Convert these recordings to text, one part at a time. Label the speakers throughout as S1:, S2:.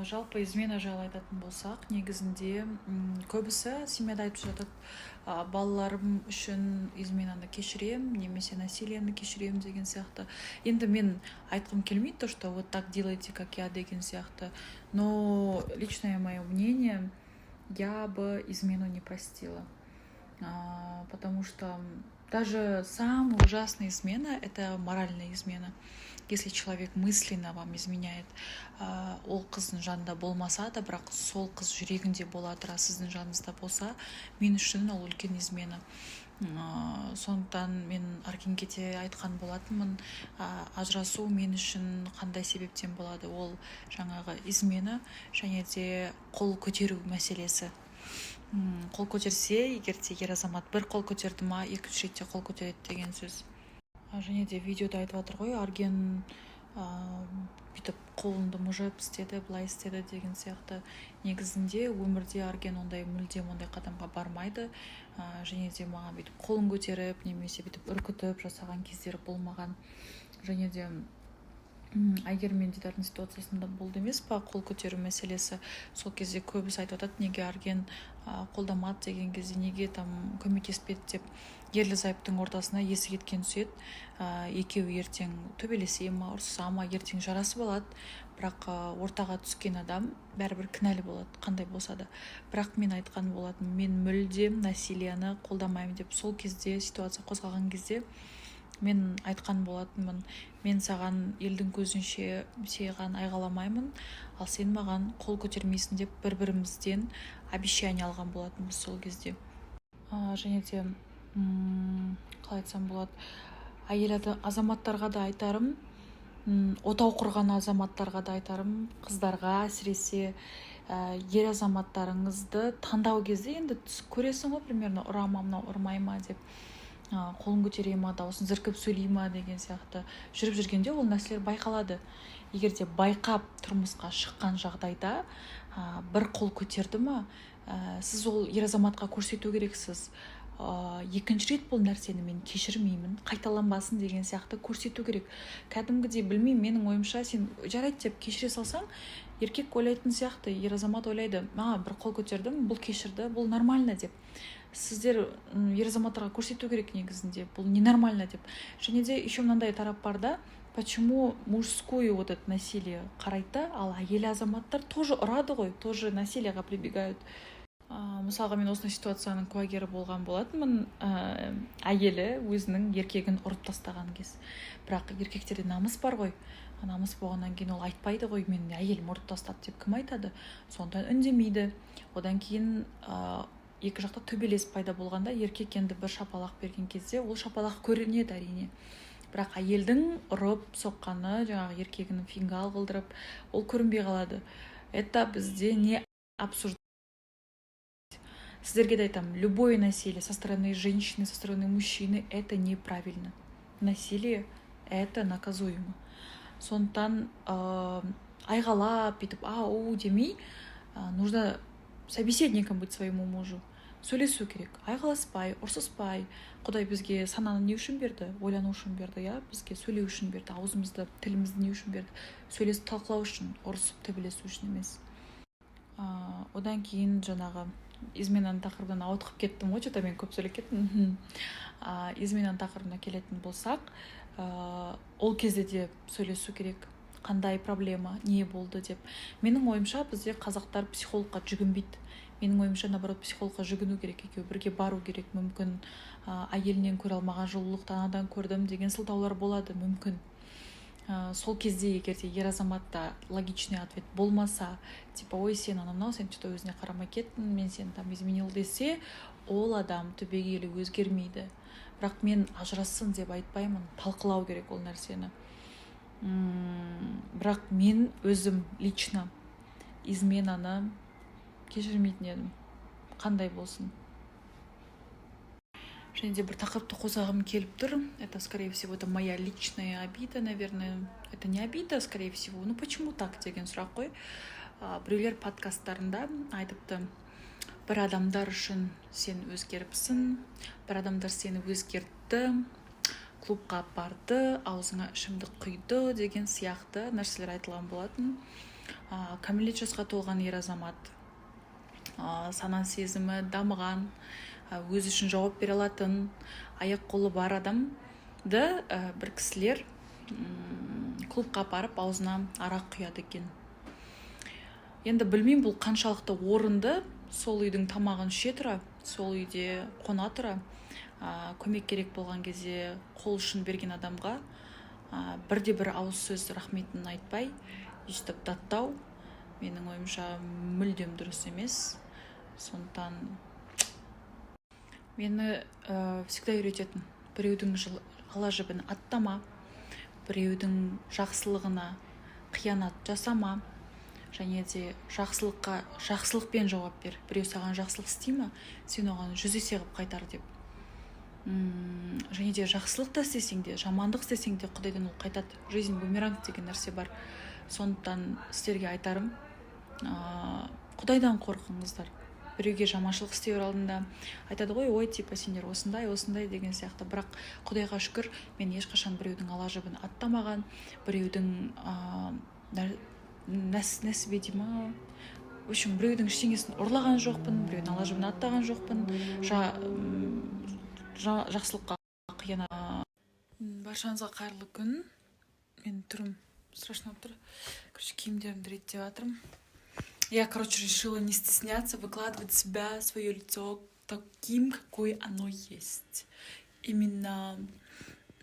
S1: Жалпы измена жайлы айтатын болсақ, негізінде көбісі семьяда айтып жатады, балаларым үшін изменаны кешірем, немесе насилияны кешірем деген сияқты. Енді мен айтқым келмейді, то, что вот так делайте, как я деген сияқты. Но личное мое мнение, я бы измену не простила. Потому что даже самая ужасная измена — это моральная измена. Если человек мысленно вам изменяет, ол қыздың жанында болмаса да, бірақ сол қыз жүрегінде бола тұра сіздің жаныңызда болса, мен үшін ол үлкен измена. Сондықтан мен Аргенге де айтқан болатынмын, ажырасу мен үшін қандай себептен болады, ол жаңағы измена және де қол көтеру мәселесі. Қол көтерсе, егер де ер азамат бір қол көтерді ма, екінші ретте қол көтереді деген сөз. Және де видеода айтып жатыр ғой, Арген бүйтіп қолымды мұжып істеді, былай істеді деген сияқты. Негізінде өмірде Арген мүлдем ондай қадамға бармайды. Және де маған бүйтіп қолын көтеріп, немесе бүйтіп үркітіп жасаған кездері болмаған. Және де егер мен Дидардың ситуациясында болды емес па қол көтеру мәселесі, сол кезде көбісі айтып жатады, неге Арген қолдамады деген кезде, неге там көмектеспеді деп. Ерлі зайыптың ортасына есі кеткен түседі, екеуі ертең төбелесе ма, ұрсыса ма, ертең жарасып алады, бірақ ортаға түскен адам бәрібір кінәлі болады, қандай болса да. Бірақ мен айтқан болатын, мен мүлдем насилияны қолдамаймын деп. Сол кезде ситуация қозғаған кезде мен айтқан болатынмын, мен саған елдің көзінше саған айғаламаймын, ал сен маған қол көтермейсің деп бір-бірімізден обещание алған болатынбыз сол кезде. Және де қалай айтсам болады, әйел азаматтарға да айтарым, отау құрған азаматтарға да айтарым, қыздарға әсіресе ер азаматтарыңызды таңдау кезде енді көресің ғой, примерно ұра ма, мынау ұрмай ма деп, қолын көтере ма, дауысын зіркіп сөйлей ма деген сияқты. Жүріп жүргенде ол нәрселер байқалады. Егер де байқап тұрмысқа шыққан жағдайда бір қол көтерді ма, сіз ол ер азаматқа көрсету керексіз. Екінші рет бұл нәрсені мен кешірмеймін, қайталанбасын деген сияқты көрсету керек. Кәдімгідей білмеймін, менің ойымша сен жарайды деп кешіре салсаң, еркек ойлайтын сияқты, ер азамат ойлайды, бір қол көтердім, бұл кешірді, бұл нормально деп. Сіздер ер азаматтарға көрсету керек негізінде, бұл ненормально деп. Және де еще мынандай тарап бар да, почему мужскую вот это насилие қарайды, ал әйел азаматтар тоже ұрады ғой, тоже насилияға прибегают. Мысалға мен осындай ситуацияның куәгері болған болатынмын. Әйелі өзінің еркегін ұрып тастаған кез. Бірақ еркектерде намыс бар ғой. Намыс болғаннан кейін ол айтпайды ғой, мен әйелім ұрып тастады деп. Кім айтады? Сондықтан үндемейді. Одан кейін екі жақта төбелес пайда болғанда еркек енді бір шапалақ берген кезде ол шапалақ көрінеді әрине. Бірақ әйелдің ұрып соққаны, жаңағы еркегінің фингал қылдырып, ол көрінбей қалады. Это бізде не обсуждается. Сіздерге де айтамын, любое насилие со стороны женщины, со стороны мужчины — это неправильно. Насилие — это наказуемо. Сондықтан айғалап, бүйтіп ау демей, нужно собеседником быть своему мужу. Сөйлесу керек, айғаласпай, ұрсыспай. Құдай бізге сананы не үшін берді? Ойлану үшін берді, бізге сөйлеу үшін берді, аузымызды, тілімізді не үшін берді? Сөйлесіп талқылау үшін, ұрысып төбелесу үшін емес. Одан кейін жаңағы изменаның тақырыбынан ауытқып кеттім ғой, что-то мен көп сөйлеп кеттім. Изменаның тақырыбына келетін болсақ, ол кезде де сөйлесу керек, қандай проблема, не болды деп. Менің ойымша бізде қазақтар психологқа жүгінбейді. Менің ойымша наоборот психологқа жүгіну керек, екеуі бірге бару керек. Мүмкін әйелінен көре алмаған жылулықты анадан көрдім деген сылтаулар болады, мүмкін. Сол кезде егер де ер азаматта логичный ответ болмаса, типа ой сен анау, сен что-то өзіне қарамай кеттің, мен сені там изменил десе, ол адам түбегейлі өзгермейді. Бірақ мен ажырассын деп айтпаймын, талқылау керек ол нәрсені. Бірақ мен өзім лично изменаны кешірмейтін едім, қандай болсын. Және де бір тақырыпты қозғағым келіп тұр. Это, скорее всего, это моя личная обида, наверное. Это не обида, скорее всего. Ну, почему так деген сұрақ қой. Біреулер подкасттарында айтыпты, бір адамдар үшін сен өзгеріпсің, бір адамдар сені өзгертті, клубқа барды, аузыңа ішімдік құйды деген сияқты нәрселер айтылған болатын. кәмелет жасқа толған ер азамат, сана сезімі дамыған, өзі үшін жауап бере алатын, аяқ қолы бар адамды бір кісілер клубқа апарып аузына арақ құяды екен. Енді білмеймін, бұл қаншалықты орынды. Сол үйдің тамағын іше тұра, сол үйде қона тұра, көмек керек болған кезде қол ұшын берген адамға бірде-бір ауыз сөз рахметін айтпай, өйстіп даттау, менің ойымша мүлдем дұрыс емес. Сондықтан мені всегда үйрететін, біреудің ала жібін аттама, біреудің жақсылығына қиянат жасама, және де жақсылықпен жауап бер. Біреу саған жақсылық істей ме, сен оған 100 есе қылып қайтар деп. Және де жақсылық та істесең де, жамандық істесең де Құдайдан ол қайтады. Жизнь бумеранг деген нәрсе бар. Сондықтан сіздерге айтарым, Құдайдан қорқыңыздар. Біреуге жаманшылық істеу алдында айтады ғой, ой, типа сендер осындай деген сияқты. Бірақ Құдайға шүкір, мен ешқашан біреудің ала жібін аттамаған, біреудің нәсібе дей ма, в общем, біреудің ештеңесін ұрлаған жоқпын, біреудің ала жібін аттаған жоқпын, жақсылыққа қиянат. Баршаңызға қайырлы күн. Мен түрім страшно болып тұр. Киімдерімді реттеп жатырмын. Я, решила не стесняться, выкладывать себя, свое лицо таким, какое оно есть. Именно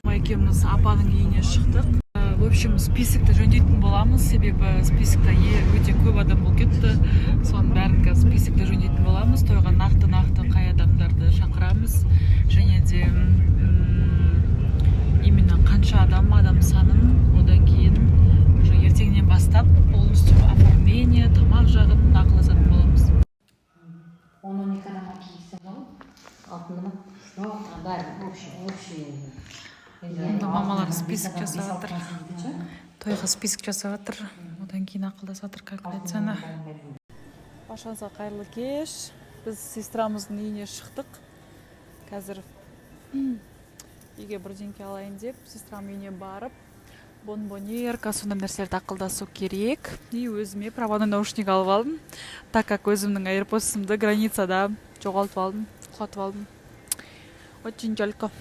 S1: екеуміз апаның үйіне шықтық. В общем, списокты жөндейтін боламыз, себебі списокта өте көп адам болып кетті. Соның бәрін списокты жөндейтін боламыз. Тойға нақты қай адамдарды шақырамыз, және де именно қанша адам санын, одан кейін уже ертеңнен бастап полностью оформление, тамақ жағын ақылдасатын боламыз.
S2: Оны не қадамға кейсің ғой? Алтынды ма? Бәрі, общий.
S1: Енді мамалар список жасап жатыр. Тойға список жасап жатыр. Одан кейін ақылдасып жатыр калькуляцияны. Баршаңызға қайырлы кеш. Біз сестрамыздың үйіне шықтық. Қазір үйге бірдеңке алайын деп, сестрам үйіне барып, бонбоньер, сондай нәрселерді ақылдасу керек. И өзіме проводной наушник алып алдым, так как өзімнің AirPods'ымды границада жоғалтып алдым, құлатып алдым. Очень жалко.